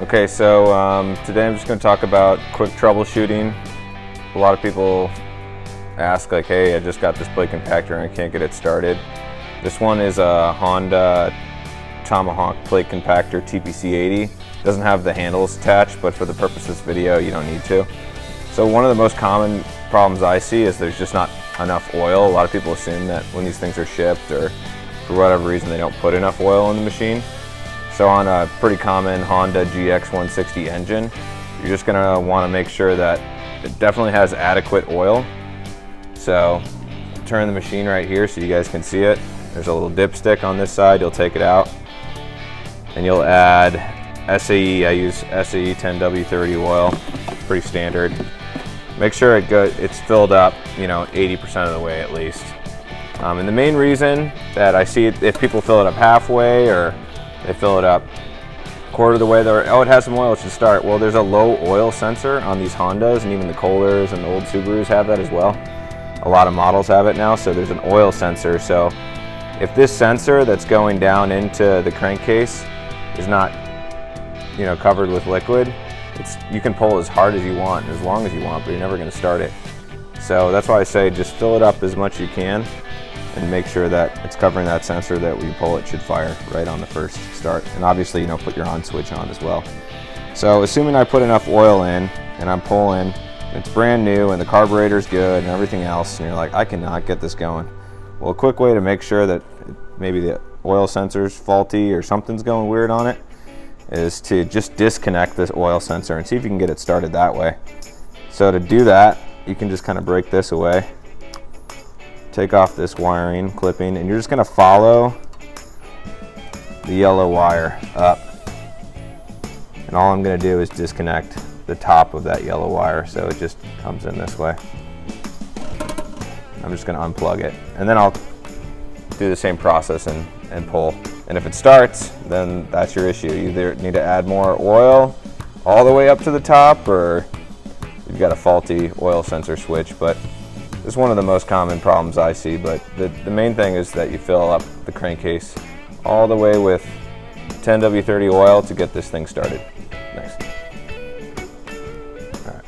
Okay, so today I'm just going to talk about quick troubleshooting. A lot of people ask like, hey, I just got this plate compactor and I can't get it started. This one is a Honda Tomahawk plate compactor TPC80. Doesn't have the handles attached, but for the purpose of this video, you don't need to. So one of the most common problems I see is there's just not enough oil. A lot of people assume that when these things are shipped or for whatever reason they don't put enough oil in the machine. So on a pretty common Honda GX160 engine, you're just going to want to make sure that it definitely has adequate oil. So turn the machine right here so you guys can see it. There's a little dipstick on this side. You'll take it out and you'll add SAE. I use SAE 10W30 oil, pretty standard. Make sure it's filled up, 80% of the way at least. And the main reason that I see it, if people fill it up halfway or they fill it up quarter of the way, it has some oil, it should start. Well, there's a low oil sensor on these Hondas, and even the Kohlers and the old Subarus have that as well. A lot of models have it now, so there's an oil sensor. So if this sensor that's going down into the crankcase is not, covered with liquid, you can pull as hard as you want, as long as you want, but you're never going to start it. So that's why I say just fill it up as much as you can and make sure that it's covering that sensor, that when you pull it should fire right on the first start. And obviously, put your on switch on as well. So assuming I put enough oil in and I'm pulling, and it's brand new and the carburetor's good and everything else, and you're like, I cannot get this going. Well, a quick way to make sure that maybe the oil sensor's faulty or something's going weird on it is to just disconnect this oil sensor and see if you can get it started that way. So to do that, you can just kind of break this away. Take off this wiring clipping, and you're just going to follow the yellow wire up. And all I'm going to do is disconnect the top of that yellow wire so it just comes in this way. I'm just going to unplug it, and then I'll do the same process and pull. And if it starts, then that's your issue. You either need to add more oil all the way up to the top, or you've got a faulty oil sensor switch. But it's one of the most common problems I see, but the main thing is that you fill up the crankcase all the way with 10W30 oil to get this thing started. Next. All right.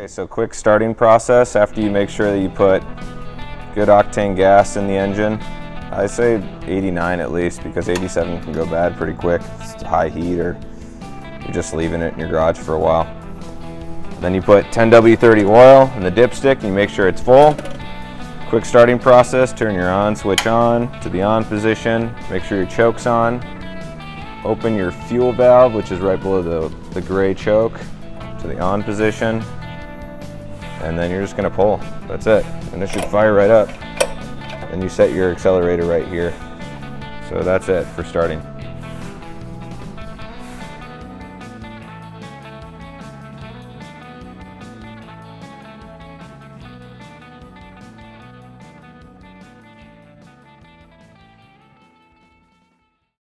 So quick starting process after you make sure that you put good octane gas in the engine. I say 89 at least, because 87 can go bad pretty quick. It's high heat or you're just leaving it in your garage for a while. Then you put 10W30 oil in the dipstick and you make sure it's full. Quick starting process, turn your on switch on to the on position. Make sure your choke's on. Open your fuel valve, which is right below the gray choke, to the on position. And then you're just going to pull. That's it. And it should fire right up. And you set your accelerator right here. So that's it for starting.